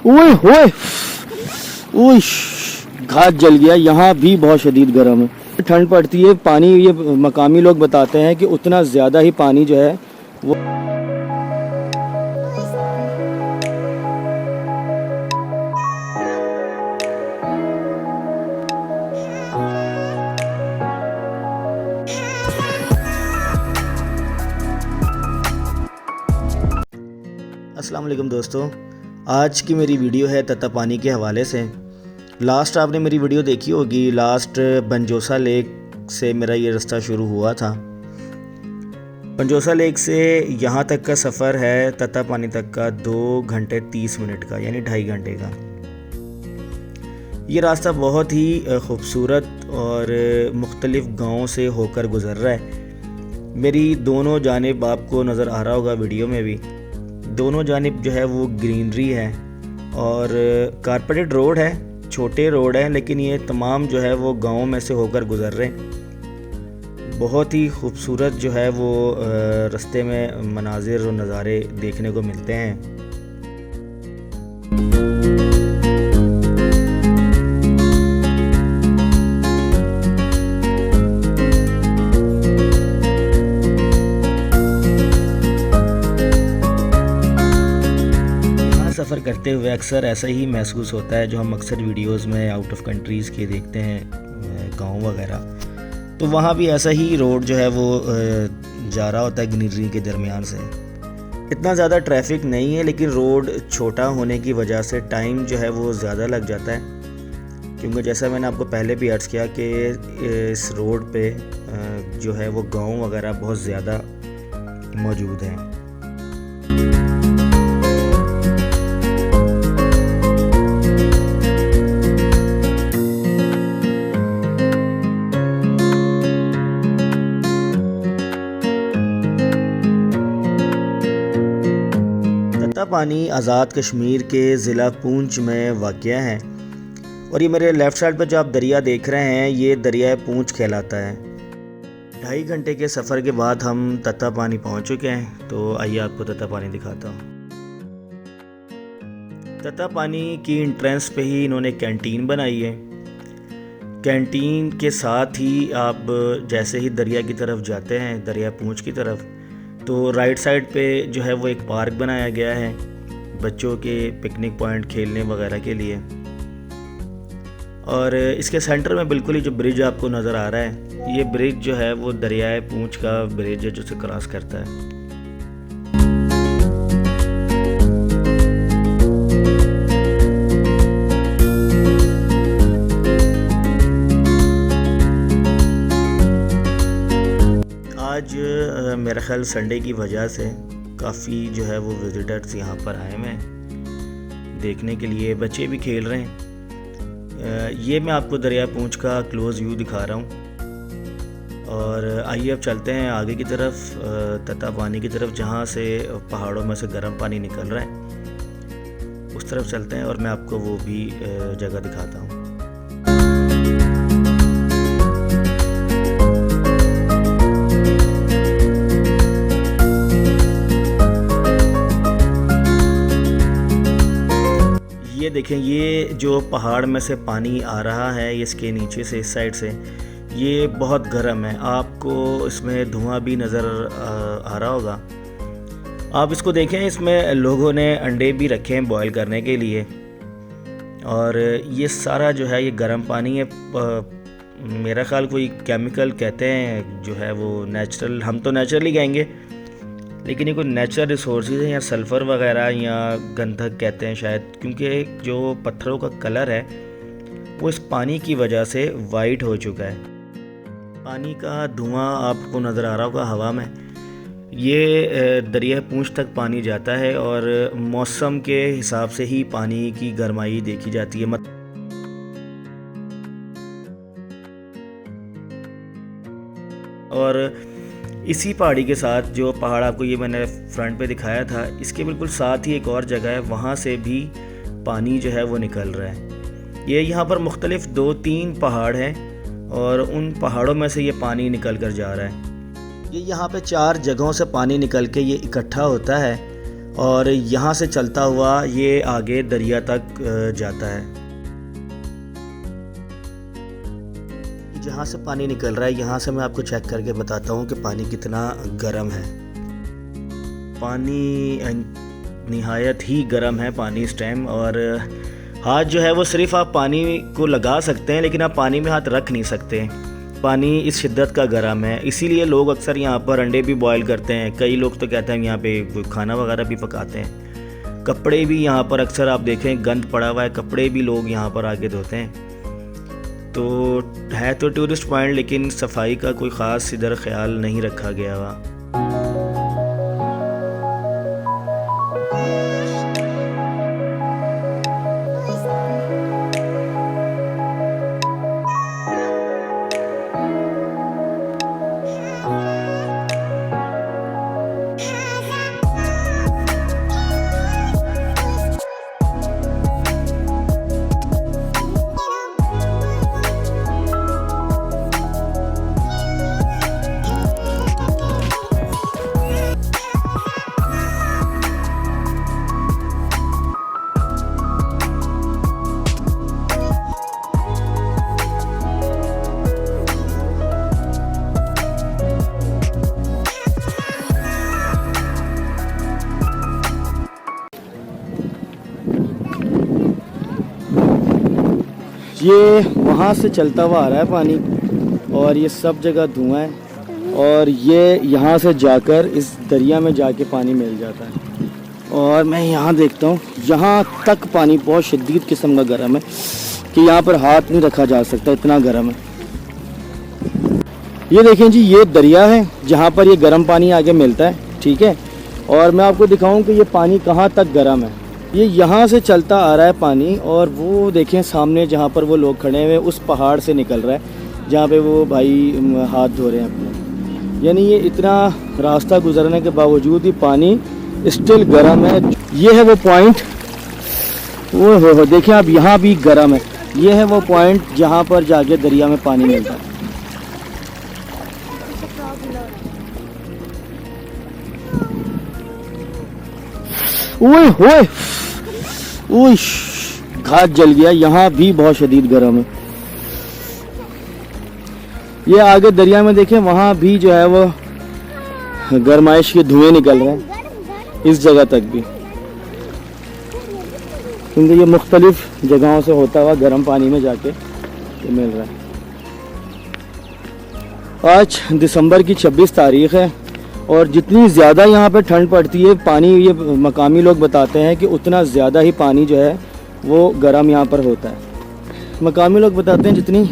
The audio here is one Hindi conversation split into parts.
ओए होए, ओए घात जल गया। यहाँ भी बहुत शदीद गर्म है, ठंड पड़ती है। पानी, ये मकामी लोग बताते हैं कि उतना ज़्यादा ही पानी जो है वो अस्सलाम वालेकुम दोस्तों, आज की मेरी वीडियो है तत्तापानी के हवाले से। लास्ट आपने मेरी वीडियो देखी होगी, लास्ट बनजोसा लेक से मेरा ये रास्ता शुरू हुआ था। बनजोसा लेक से यहाँ तक का सफ़र है तत्तापानी तक का 2 घंटे 30 मिनट का, यानी 2.5 घंटे का। ये रास्ता बहुत ही खूबसूरत और मुख्तलिफ़ गाँवों से होकर गुज़र रहा है। मेरी दोनों जानिब आपको नज़र आ रहा होगा वीडियो में भी, दोनों जानिब जो है वो ग्रीनरी है और कारपेटेड रोड है, छोटे रोड हैं, लेकिन ये तमाम जो है वो गाँव में से होकर गुज़र रहे हैं। बहुत ही खूबसूरत जो है वो रास्ते में मनाजिर और नज़ारे देखने को मिलते हैं। सफ़र करते हुए अक्सर ऐसा ही महसूस होता है जो हम अक्सर वीडियोस में आउट ऑफ कंट्रीज़ के देखते हैं, गांव वगैरह। तो वहाँ भी ऐसा ही रोड जो है वो जा रहा होता है ग्रीनरी के दरमियान से। इतना ज़्यादा ट्रैफिक नहीं है, लेकिन रोड छोटा होने की वजह से टाइम जो है वो ज़्यादा लग जाता है, क्योंकि जैसा मैंने आपको पहले भी अर्ज़ किया कि इस रोड पे जो है वो गाँव वगैरह बहुत ज़्यादा मौजूद हैं। तत्तापानी आज़ाद कश्मीर के ज़िला पूंछ में वाक़या है और ये मेरे लेफ़्ट साइड पर जो आप दरिया देख रहे हैं ये दरिया पूंछ कहलाता है। 2.5 घंटे के सफ़र के बाद हम तत्तापानी पहुंच चुके हैं, तो आइए आपको तत्तापानी दिखाता हूँ। तत्तापानी की एंट्रेंस पे ही इन्होंने कैंटीन बनाई है। कैंटीन के साथ ही आप जैसे ही दरिया की तरफ जाते हैं, दरिया पूंछ की तरफ, तो राइट साइड पे जो है वो एक पार्क बनाया गया है बच्चों के पिकनिक पॉइंट खेलने वगैरह के लिए। और इसके सेंटर में बिल्कुल ही जो ब्रिज आपको नज़र आ रहा है, ये ब्रिज जो है वो दरियाए पूंछ का ब्रिज है जो से क्रॉस करता है। आज मेरा ख्याल संडे की वजह से काफ़ी जो है वो विजिटर्स यहाँ पर आए हैं देखने के लिए, बच्चे भी खेल रहे हैं। ये मैं आपको दरिया पूंछ का क्लोज़ व्यू दिखा रहा हूँ। और आइए अब चलते हैं आगे की तरफ, तत्तापानी की तरफ, जहाँ से पहाड़ों में से गर्म पानी निकल रहा है, उस तरफ चलते हैं और मैं आपको वो भी जगह दिखाता हूँ। ये देखें, ये जो पहाड़ में से पानी आ रहा है इसके नीचे से, इस साइड से, ये बहुत गर्म है। आपको इसमें धुआं भी नज़र आ रहा होगा। आप इसको देखें, इसमें लोगों ने अंडे भी रखे हैं बॉयल करने के लिए। और ये सारा जो है ये गर्म पानी है। मेरा ख्याल कोई केमिकल कहते हैं जो है वो नेचुरल, हम तो नेचुरली कहेंगे, लेकिन ये कोई नेचुरल रिसोर्सेज हैं, या सल्फ़र वगैरह या गंधक कहते हैं शायद, क्योंकि जो पत्थरों का कलर है वो इस पानी की वजह से वाइट हो चुका है। पानी का धुआं आपको नज़र आ रहा होगा हवा में। ये दरिया पूंछ तक पानी जाता है और मौसम के हिसाब से ही पानी की गर्माई देखी जाती है। और इसी पहाड़ी के साथ, जो पहाड़ आपको ये मैंने फ्रंट पे दिखाया था, इसके बिल्कुल साथ ही एक और जगह है, वहाँ से भी पानी जो है वो निकल रहा है। ये यहाँ पर मुख्तलिफ 2-3 पहाड़ हैं और उन पहाड़ों में से ये पानी निकल कर जा रहा है। ये यहाँ पे 4 जगहों से पानी निकल के ये इकट्ठा होता है और यहाँ से चलता हुआ ये आगे दरिया तक जाता है। जहाँ से पानी निकल रहा है यहाँ से मैं आपको चेक करके बताता हूँ कि पानी कितना गर्म है। पानी निहायत ही गर्म है पानी इस टाइम, और हाथ जो है वो सिर्फ आप पानी को लगा सकते हैं लेकिन आप पानी में हाथ रख नहीं सकते। पानी इस शिद्दत का गर्म है, इसीलिए लोग अक्सर यहाँ पर अंडे भी बॉयल करते हैं। कई लोग तो कहते हैं यहाँ पे खाना वगैरह भी पकाते हैं। कपड़े भी यहाँ पर अक्सर आप देखें गंद पड़ा हुआ है, कपड़े भी लोग यहाँ पर आके धोते हैं। तो है तो टूरिस्ट पॉइंट लेकिन सफाई का कोई ख़ास इधर ख्याल नहीं रखा गया हुआ। ये वहाँ से चलता हुआ आ रहा है पानी और ये सब जगह धुआं है, और ये यहाँ से जाकर इस दरिया में जाके पानी मिल जाता है। और मैं यहाँ देखता हूँ यहाँ तक पानी बहुत शदीद किस्म का गर्म है कि यहाँ पर हाथ नहीं रखा जा सकता, इतना गर्म है। ये देखें जी, ये दरिया है जहाँ पर ये गर्म पानी आगे मिलता है, ठीक है। और मैं आपको दिखाऊँ कि ये पानी कहाँ तक गर्म है। ये यहाँ से चलता आ रहा है पानी, और वो देखें सामने जहाँ पर वो लोग खड़े हुए उस पहाड़ से निकल रहा है जहाँ पे वो भाई हाथ धो रहे हैं अपने। यानी ये इतना रास्ता गुजरने के बावजूद ही पानी स्टिल गर्म है। ये है वो पॉइंट, वो हो देखें आप, यहाँ भी गर्म है। ये है वो पॉइंट जहाँ पर जाके दरिया में पानी मिलता है। ओए होए, ओए घाट जल गया। यहाँ भी बहुत शदीद गर्म है। ये आगे दरिया में देखें, वहाँ भी जो है वो गर्माइश के धुएं निकल रहे हैं, इस जगह तक भी, क्योंकि ये मुख्तलिफ जगहों से होता हुआ गर्म पानी में जाके ये मिल रहा है। आज दिसंबर की 26 तारीख है, और जितनी ज़्यादा यहाँ पे ठंड पड़ती है पानी, ये मकामी लोग बताते हैं कि उतना ज़्यादा ही पानी जो है वो गर्म यहाँ पर होता है। मकामी लोग बताते हैं जितनी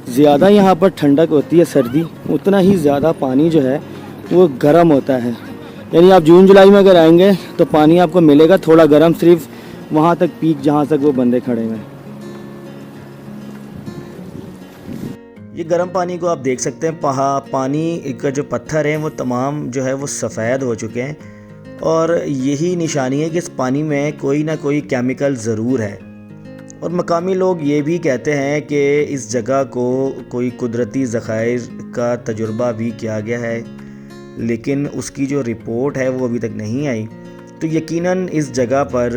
ज़्यादा यहाँ पर ठंडक होती है, सर्दी, उतना ही ज़्यादा पानी जो है वो गर्म होता है। यानी आप जून जुलाई में अगर आएंगे तो पानी आपको मिलेगा थोड़ा गर्म, सिर्फ वहाँ तक पीक जहाँ तक वो बंदे खड़े हैं। ये गर्म पानी को आप देख सकते हैं, पानी का जो पत्थर हैं वो तमाम जो है वो सफ़ेद हो चुके हैं, और यही निशानी है कि इस पानी में कोई ना कोई केमिकल ज़रूर है। और मकामी लोग ये भी कहते हैं कि इस जगह को कोई कुदरती ज़खायर का तजुर्बा भी किया गया है, लेकिन उसकी जो रिपोर्ट है वो अभी तक नहीं आई। तो यकीनन इस जगह पर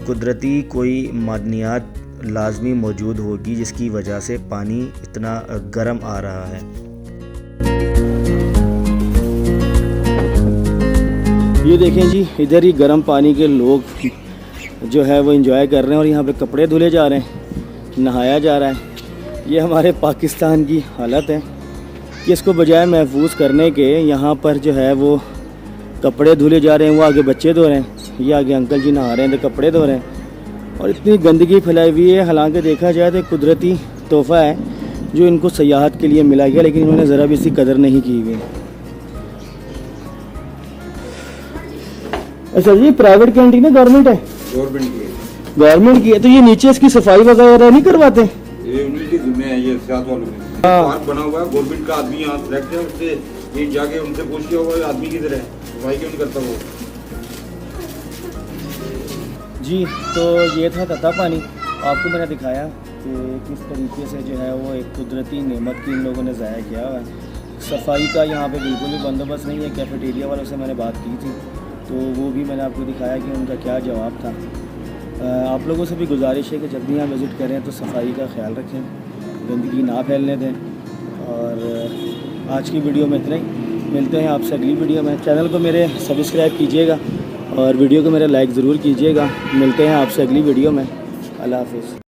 कुदरती कोई मादनियात लाजमी मौजूद होगी जिसकी वजह से पानी इतना गर्म आ रहा है। ये देखें जी, इधर ही गर्म पानी के लोग जो है वो एंजॉय कर रहे हैं, और यहाँ पे कपड़े धुले जा रहे हैं, नहाया जा रहा है। ये हमारे पाकिस्तान की हालत है कि इसको बजाय महफूज करने के यहाँ पर जो है वो कपड़े धुले जा रहे हैं। वो आगे बच्चे धो रहे हैं, ये आगे अंकल जी नहा रहे हैं तो कपड़े धो रहे हैं, और इतनी गंदगी फैलाई हुई है। हालांकि देखा जाए तो कुदरती तोहफ़ा है जो इनको सयाहत के लिए मिला गया, लेकिन इन्होंने ज़रा भी इसकी कदर नहीं की हुई। अच्छा जी, प्राइवेट कैंटीन है गवर्नमेंट है? गवर्नमेंट की है। तो ये नीचे इसकी सफाई वगैरह नहीं करवाते? ये उनकी जिम्मेदारी है, ये सियासत वालों की। पार्क बना हुआ है, गवर्नमेंट का आदमी यहाँ सेलेक्ट है, उससे ये जाके उनसे पूछ के होगा आदमी की तरह सफाई क्यों नहीं करता वो जी। तो ये था तता पानी, आपको मैंने दिखाया कि किस तरीके से जो है वो एक कुदरती नेमत की इन लोगों ने ज़ाया किया हुआ है। सफाई का यहाँ पे बिल्कुल भी बंदोबस्त नहीं है। कैफेटेरिया वालों से मैंने बात की थी, तो वो भी मैंने आपको दिखाया कि उनका क्या जवाब था। आप लोगों से भी गुजारिश है कि जब भी यहाँ विज़िट करें तो सफाई का ख्याल रखें, गंदगी ना फैलने दें। और आज की वीडियो में इतना ही, मिलते हैं आपसे अगली वीडियो में। चैनल को मेरे सब्सक्राइब कीजिएगा और वीडियो को मेरा लाइक ज़रूर कीजिएगा। मिलते हैं आपसे अगली वीडियो में। अल्लाह हाफ़िज़।